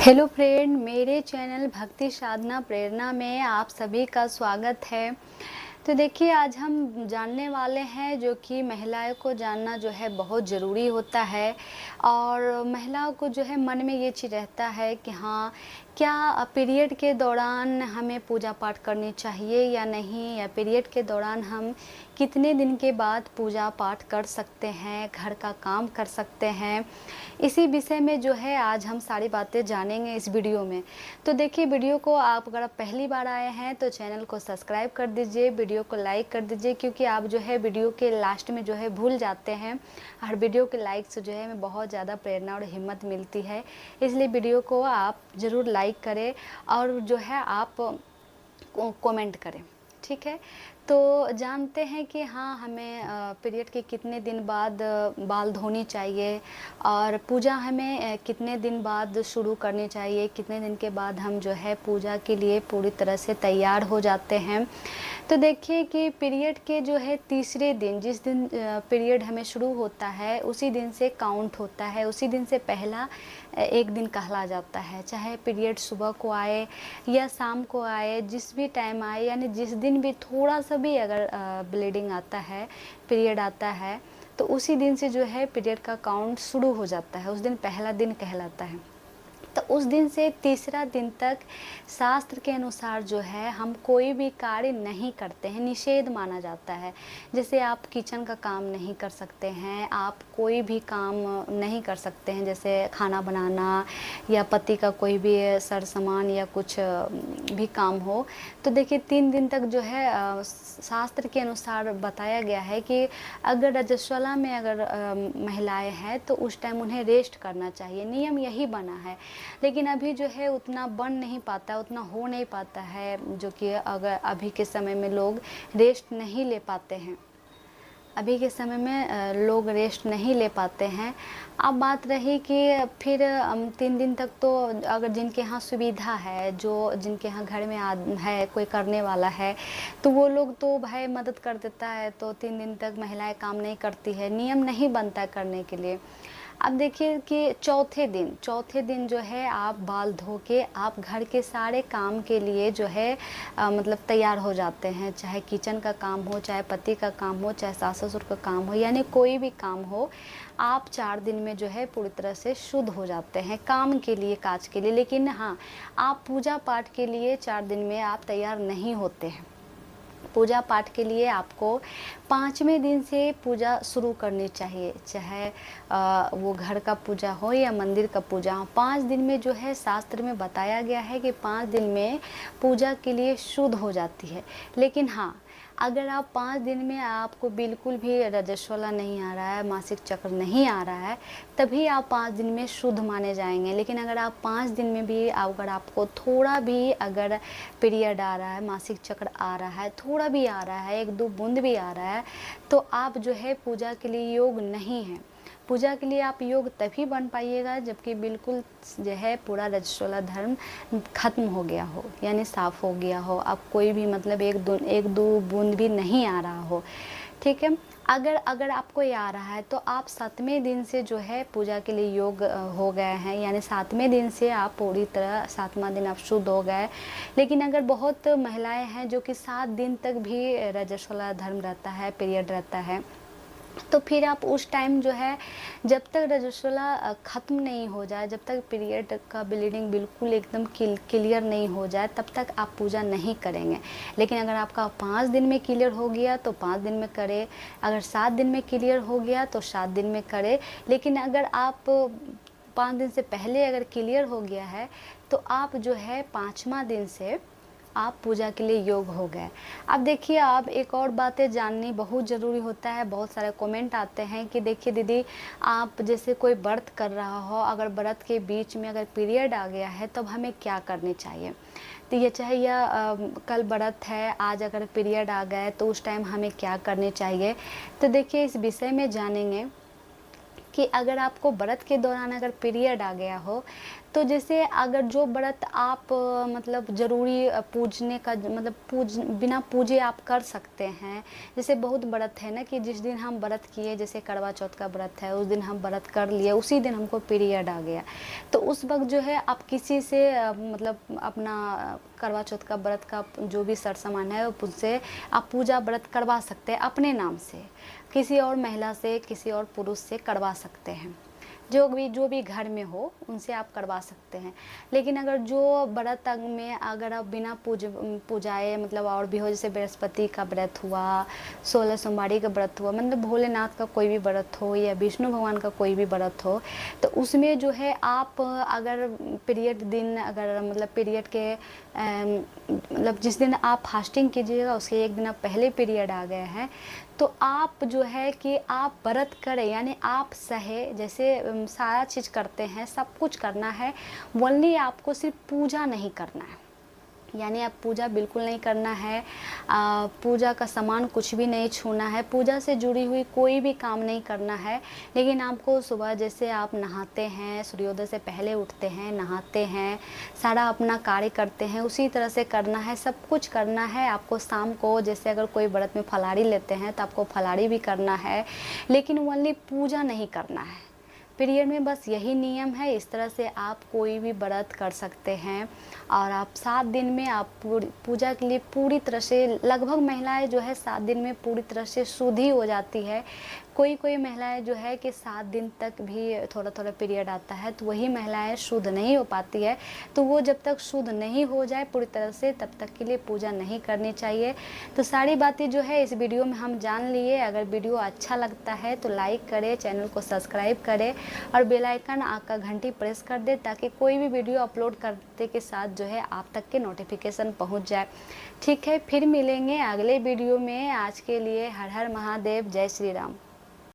Hello friend, मेरे channel भक्ति साधना प्रेरणा में आप सभी का स्वागत है। तो देखिए, आज हम जानने वाले हैं जो कि महिलाओं को जानना जो है बहुत ज़रूरी होता है। और महिलाओं को जो है मन में ये चीज़ रहता है कि हाँ, क्या पीरियड के दौरान हमें पूजा पाठ करनी चाहिए या नहीं, या पीरियड के दौरान हम कितने दिन के बाद पूजा पाठ कर सकते हैं, घर का काम कर सकते हैं। इसी विषय में जो है आज हम सारी बातें जानेंगे इस वीडियो में। तो देखिए, वीडियो को आप अगर आप पहली बार आए हैं तो चैनल को सब्सक्राइब कर दीजिए, वीडियो को लाइक कर दीजिए, क्योंकि आप जो है वीडियो के लास्ट में जो है भूल जाते हैं। हर वीडियो के लाइक से जो है हमें बहुत ज़्यादा प्रेरणा और हिम्मत मिलती है। इसलिए वीडियो को आप ज़रूर लाइक करें और जो है आप कमेंट करें, ठीक है। तो जानते हैं कि हाँ, हमें पीरियड के कितने दिन बाद बाल धोनी चाहिए, और पूजा हमें कितने दिन बाद शुरू करनी चाहिए, कितने दिन के बाद हम जो है पूजा के लिए पूरी तरह से तैयार हो जाते हैं। तो देखिए कि पीरियड के जो है तीसरे दिन, जिस दिन पीरियड हमें शुरू होता है उसी दिन से काउंट होता है, उसी दिन से पहला एक दिन कहला जाता है। चाहे पीरियड सुबह को आए या शाम को आए, जिस भी टाइम आए, यानी जिस दिन भी थोड़ा सा भी अगर ब्लीडिंग आता है, पीरियड आता है, तो उसी दिन से जो है पीरियड का काउंट शुरू हो जाता है। उस दिन पहला दिन कहलाता है। तो उस दिन से तीसरा दिन तक शास्त्र के अनुसार जो है हम कोई भी कार्य नहीं करते हैं, निषेध माना जाता है। जैसे आप किचन का काम नहीं कर सकते हैं, आप कोई भी काम नहीं कर सकते हैं, जैसे खाना बनाना या पति का कोई भी सर सामान या कुछ भी काम हो। तो देखिए, 3 दिन तक जो है शास्त्र के अनुसार बताया गया है कि अगर रजस्वला में अगर महिलाएं हैं तो उस टाइम उन्हें रेस्ट करना चाहिए, नियम यही बना है। लेकिन अभी जो है उतना बन नहीं पाता, उतना हो नहीं पाता है, जो कि अगर अभी के समय में लोग रेस्ट नहीं ले पाते हैं। अभी के समय में लोग रेस्ट नहीं ले पाते हैं। अब बात रही कि फिर 3 दिन तक तो अगर जिनके यहाँ सुविधा है, जो जिनके यहाँ घर में है कोई करने वाला है, तो वो लोग तो भाई मदद कर देता है। तो 3 दिन तक महिलाएं काम नहीं करती है, नियम नहीं बनता है करने के लिए। अब देखिए कि चौथे दिन जो है आप बाल धो के आप घर के सारे काम के लिए जो है मतलब तैयार हो जाते हैं। चाहे किचन का काम हो, चाहे पति का काम हो, चाहे सास ससुर का काम हो, यानी कोई भी काम हो, आप 4 दिन में जो है पूरी तरह से शुद्ध हो जाते हैं काम के लिए, काज के लिए। लेकिन हाँ, आप पूजा पाठ के लिए 4 दिन में आप तैयार नहीं होते हैं। पूजा पाठ के लिए आपको 5वें दिन से पूजा शुरू करनी चाहिए, चाहे वो घर का पूजा हो या मंदिर का पूजा हो। 5 दिन में जो है शास्त्र में बताया गया है कि 5 दिन में पूजा के लिए शुद्ध हो जाती है। लेकिन हाँ, अगर आप 5 दिन में आपको बिल्कुल भी रजस्वला नहीं आ रहा है, मासिक चक्र नहीं आ रहा है, तभी आप 5 दिन में शुद्ध माने जाएंगे। लेकिन अगर आप 5 दिन में भी अगर आपको थोड़ा भी अगर पीरियड आ रहा है, मासिक चक्र आ रहा है, थोड़ा भी आ रहा है, 1-2 बूंद भी आ रहा है, तो आप जो है पूजा के लिए योग नहीं है। पूजा के लिए आप योग तभी बन पाइएगा जबकि बिल्कुल जो है पूरा रजस्वला धर्म खत्म हो गया हो, यानी साफ हो गया हो। आप कोई भी मतलब 1-2 बूंद भी नहीं आ रहा हो, ठीक है। अगर आपको ये आ रहा है तो आप 7वें दिन से जो है पूजा के लिए योग हो गए हैं, यानी 7वें दिन से आप पूरी तरह 7वां दिन आप शुद्ध हो गए। लेकिन अगर बहुत महिलाएं हैं जो कि 7 दिन तक भी रजस्वला धर्म रहता है, पीरियड रहता है, तो फिर आप उस टाइम जो है जब तक रजस्वला ख़त्म नहीं हो जाए, जब तक पीरियड का ब्लीडिंग बिल्कुल एकदम क्लियर नहीं हो जाए, तब तक आप पूजा नहीं करेंगे। लेकिन अगर आपका 5 दिन में क्लियर हो गया तो 5 दिन में करें, अगर 7 दिन में क्लियर हो गया तो 7 दिन में करें। लेकिन अगर आप 5 दिन से पहले अगर क्लियर हो गया है तो आप जो है 5वां दिन से आप पूजा के लिए योग हो गए। अब देखिए, आप एक और बातें जाननी बहुत ज़रूरी होता है। बहुत सारे कमेंट आते हैं कि देखिए दीदी, आप जैसे कोई व्रत कर रहा हो, अगर व्रत के बीच में अगर पीरियड आ गया है तब हमें क्या करनी चाहिए। तो ये चाहे यह कल व्रत है, आज अगर पीरियड आ गए तो उस टाइम हमें क्या करनी चाहिए। तो देखिए, इस विषय में जानेंगे कि अगर आपको व्रत के दौरान अगर पीरियड आ गया हो तो जैसे अगर जो व्रत आप मतलब ज़रूरी पूजने का मतलब बिना पूजे आप कर सकते हैं। जैसे बहुत व्रत है ना कि जिस दिन हम व्रत किए, जैसे करवा चौथ का व्रत है, उस दिन हम व्रत कर लिए, उसी दिन हमको पीरियड आ गया, तो उस वक्त जो है आप किसी से मतलब अपना करवा चौथ का व्रत का जो भी सर सामान है उससे आप पूजा व्रत करवा सकते हैं अपने नाम से। किसी और महिला से, किसी और पुरुष से करवा सकते हैं, जो भी घर में हो उनसे आप करवा सकते हैं। लेकिन अगर जो व्रत में अगर आप बिना पूजाए मतलब और भी हो, जैसे बृहस्पति का व्रत हुआ, 16 सोमवारी का व्रत हुआ, मतलब भोलेनाथ का कोई भी व्रत हो या विष्णु भगवान का कोई भी व्रत हो, तो उसमें जो है आप अगर पीरियड दिन अगर मतलब पीरियड के मतलब जिस दिन आप फास्टिंग कीजिएगा उसके एक दिन आप पहले पीरियड आ गए हैं, तो आप जो है कि आप व्रत करें, यानी आप सहे, जैसे सारा चीज़ करते हैं, सब कुछ करना है, ओनली आपको सिर्फ पूजा नहीं करना है। यानी आप पूजा बिल्कुल नहीं करना है, पूजा का सामान कुछ भी नहीं छूना है, पूजा से जुड़ी हुई कोई भी काम नहीं करना है। लेकिन आपको सुबह जैसे आप नहाते हैं, सूर्योदय से पहले उठते हैं, नहाते हैं, सारा अपना कार्य करते हैं, उसी तरह से करना है, सब कुछ करना है। आपको शाम को जैसे अगर कोई व्रत में फलाहारी लेते हैं तो आपको फलाहारी भी करना है, लेकिन ओनली पूजा नहीं करना है। पीरियड में बस यही नियम है। इस तरह से आप कोई भी व्रत कर सकते हैं और आप 7 दिन में आप पूजा के लिए पूरी तरह से, लगभग महिलाएं जो है 7 दिन में पूरी तरह से शुद्ध ही हो जाती है। कोई महिलाएं जो है कि 7 दिन तक भी थोड़ा थोड़ा पीरियड आता है, तो वही महिलाएं शुद्ध नहीं हो पाती है। तो वो जब तक शुद्ध नहीं हो जाए पूरी तरह से तब तक के लिए पूजा नहीं करनी चाहिए। तो सारी बातें जो है इस वीडियो में हम जान लिए। अगर वीडियो अच्छा लगता है तो लाइक करें, चैनल को सब्सक्राइब करें और बेल आइकन का घंटी प्रेस कर दे, ताकि कोई भी वीडियो अपलोड करने के साथ जो है आप तक के नोटिफिकेशन पहुंच जाए। ठीक है, फिर मिलेंगे अगले वीडियो में। आज के लिए हर हर महादेव, जय श्री राम।